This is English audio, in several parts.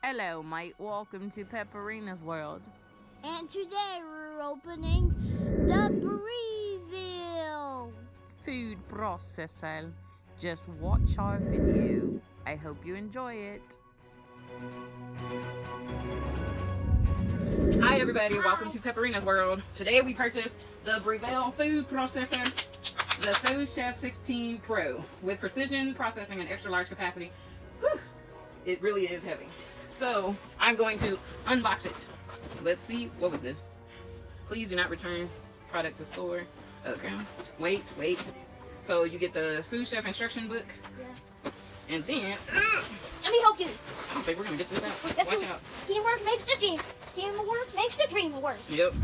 Hello, mate. Welcome to Pepperina's world. And today we're opening the Breville Food processor. Just watch our video. I hope you enjoy it. Hi everybody, welcome to Pepperina's world. Today we purchased the Breville food processor, the Sous Chef 16 Pro with precision processing and extra large capacity. Whew, it really is heavy. So I'm going to unbox it. Let's see, what was this? Please do not return product to store. Okay, wait. So you get the Sous Chef instruction book. Yeah. And then, Let me help you. I don't think we're gonna get this out. That's Watch out. Teamwork makes the dream. Teamwork makes the dream work. Yep.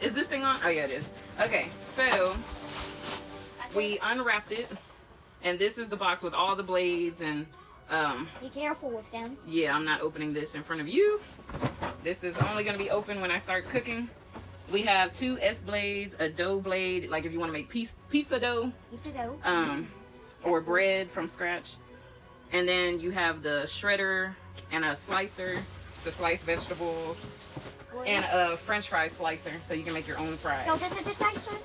Is this thing on? Oh yeah, it is. Okay, so we unwrapped it, and this is the box with all the blades and Be careful with them. yeah, I'm not opening this in front of you. This is only gonna be open when I start cooking. We have 2 S blades, a dough blade, like if you want to make pizza dough, Pizza dough. or bread from scratch. And then you have the shredder and a slicer to slice vegetables, and a French fry slicer so you can make your own fries. So this is the slicer?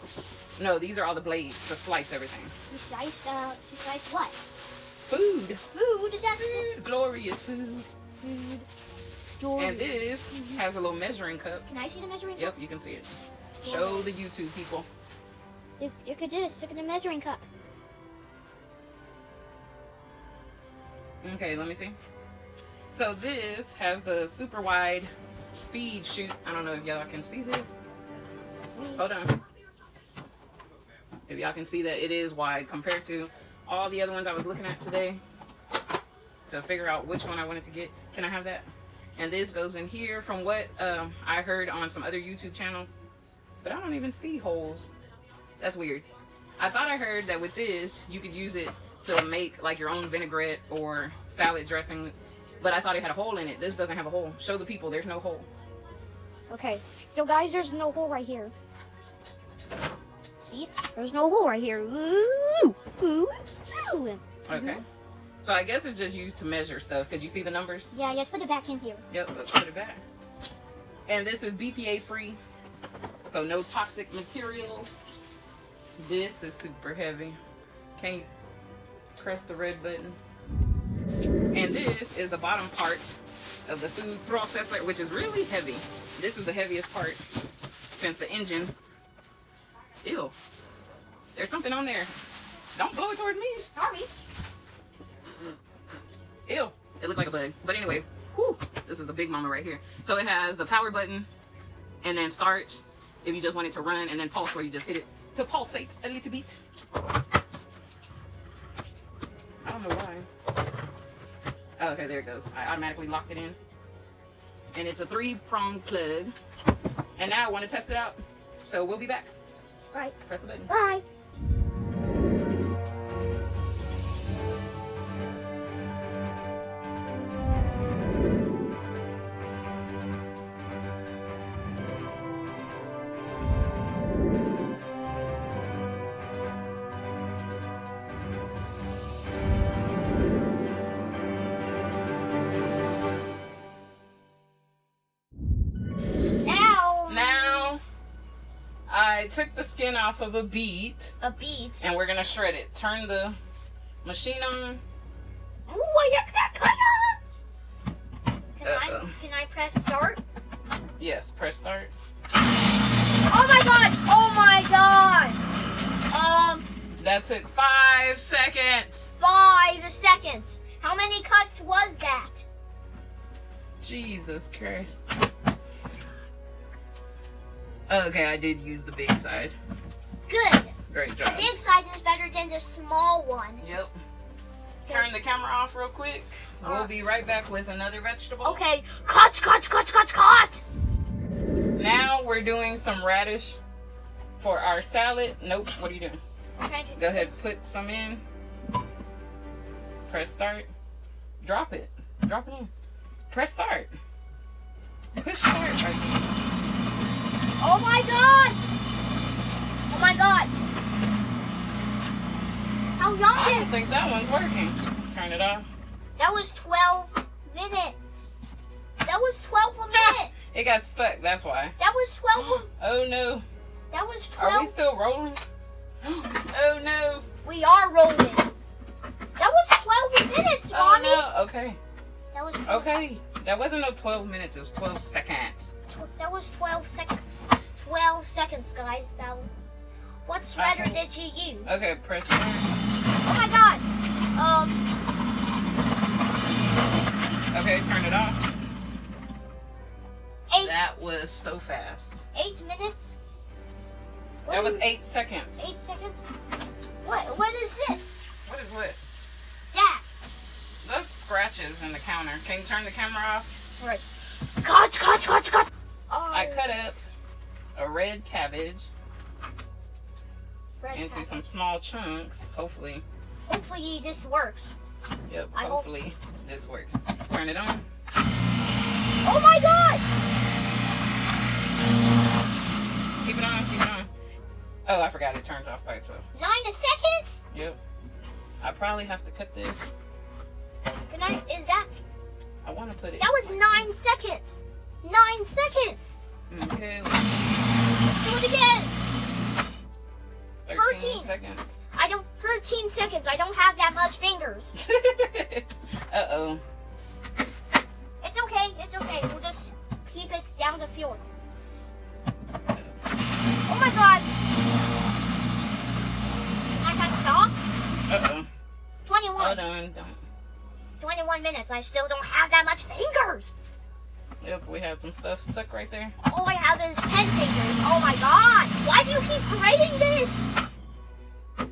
No, these are all the blades to slice everything. You slice what? Food. Food. That's Food. Glorious food. food. And this has a little measuring cup. Can I see the measuring Yep, cup? you can see it. Show the YouTube people. Look at this. Look at the measuring cup. Okay, let me see. So this has the super wide feed chute. I don't know if y'all can see this. Hold on. If y'all can see that it is wide compared to all the other ones I was looking at today to figure out which one I wanted to get. Can I have that? And this goes in here from what I heard on some other YouTube channels. But I don't even see holes. That's weird. I thought I heard that with this, you could use it to make like your own vinaigrette or salad dressing. But I thought it had a hole in it. This doesn't have a hole. Show the people there's no hole. Okay. So guys, there's no hole right here. See? There's no hole right here. Ooh. Ooh. Ooh. Okay. So I guess it's just used to measure stuff. Because you see the numbers? Yeah, you have to put it back in here. Yep, let's put it back. And this is BPA free. So no toxic materials. This is super heavy. Can't press the red button. And this is the bottom part of the food processor, which is really heavy. This is the heaviest part since the engine. Ew. There's something on there. Don't blow it towards me. Sorry. Ew. It looked like a bug. But anyway, whew, this is the big mama right here. So it has the power button and then start if you just want it to run, and then pulse where you just hit it to pulsate a little bit. I don't know why. Oh, okay, there it goes. I automatically locked it in. And it's a 3-prong plug. And now I want to test it out. So we'll be back. Right. Press the button. Bye. Now, I took the skin off of a beet. A beet. And we're going to shred it. Turn the machine on. Ooh, I got that kind of. Can I press start? Yes, press start. Oh my god! Oh my god! That took 5 seconds. 5 seconds. How many cuts was that? Jesus Christ. Okay, I did use the big side. Good. Great The job. big side is better than the small one. Yep. Turn the camera off real quick. We'll be right back with another vegetable. Okay. Cut! Now we're doing some radish for our salad. Nope, what are you doing? Okay. Go ahead, put some in. Press start. Drop it. Drop it in. Press start. Push start. Oh my god! Oh my god! How young I did don't think that one's working. Turn it off. that was 12 minutes. That was 12 a minute. It got stuck, that's why. That was 12 Oh no. That was 12. Are we still rolling? Oh no. We are rolling. That was 12 minutes, Mommy. Oh no. Okay. That was Okay. That wasn't no 12 minutes, it was 12 seconds. That was 12 seconds. 12 seconds, guys. Now, what shredder did you use? Okay, press start. Oh my God. Okay, turn it off. 8. That was so fast. 8 minutes. That was 8 seconds. 8 seconds. What is this? What is what? That. Those scratches in the counter. Can you turn the camera off? Right. Cut. Oh. I cut up a red cabbage Red into cabbage. some small chunks. Hopefully. Hopefully this works. Yep, I hope- hopefully this works. Turn it on. Oh my God. Keep it on, keep it on. Oh, I forgot it turns off by itself. 9 seconds? Yep. I probably have to cut this. Is that? I want to put it. That was 9 seconds. 9 seconds. Okay. Let's do it again. 13 seconds. 13 seconds. I don't have that much fingers. Uh-oh. It's okay. It's okay. We'll just keep it down to fuel. Oh my God. I can stop. Uh-oh. 21. Hold on, don't. 21 minutes. I still don't have that much fingers. Yep, we had some stuff stuck right there. All I have is 10 fingers. Oh my God. Why do you keep grading this?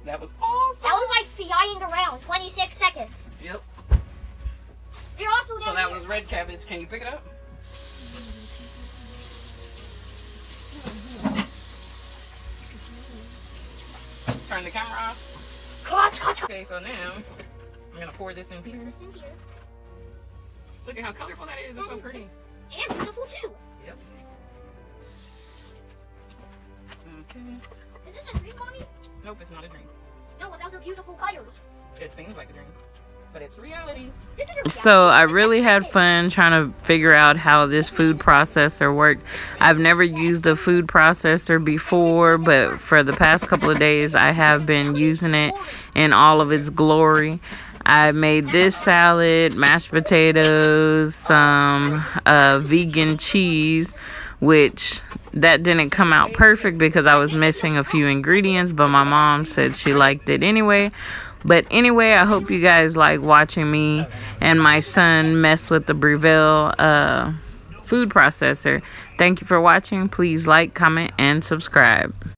That was awesome. That was like flying around. 26 seconds. Yep. You're also down So that here. was red cabbage. Can you pick it up? Turn the camera off. Cut. Okay, so now I'm gonna pour this in here. In here. Look at how colorful that is. It's so pretty. And beautiful too. Yep. Okay. Is this a dream, Mommy? Nope, it's not a dream. No, without the beautiful colors. It seems like a dream, but it's reality. This is a So I really had fun trying to figure out how this food processor worked. I've never used a food processor before, but for the past couple of days I have been using it in all of its glory. I made this salad, mashed potatoes, some vegan cheese, which that didn't come out perfect because I was missing a few ingredients, but my mom said she liked it anyway. But anyway, I hope you guys like watching me and my son mess with the Breville food processor. Thank you for watching. Please like, comment, and subscribe.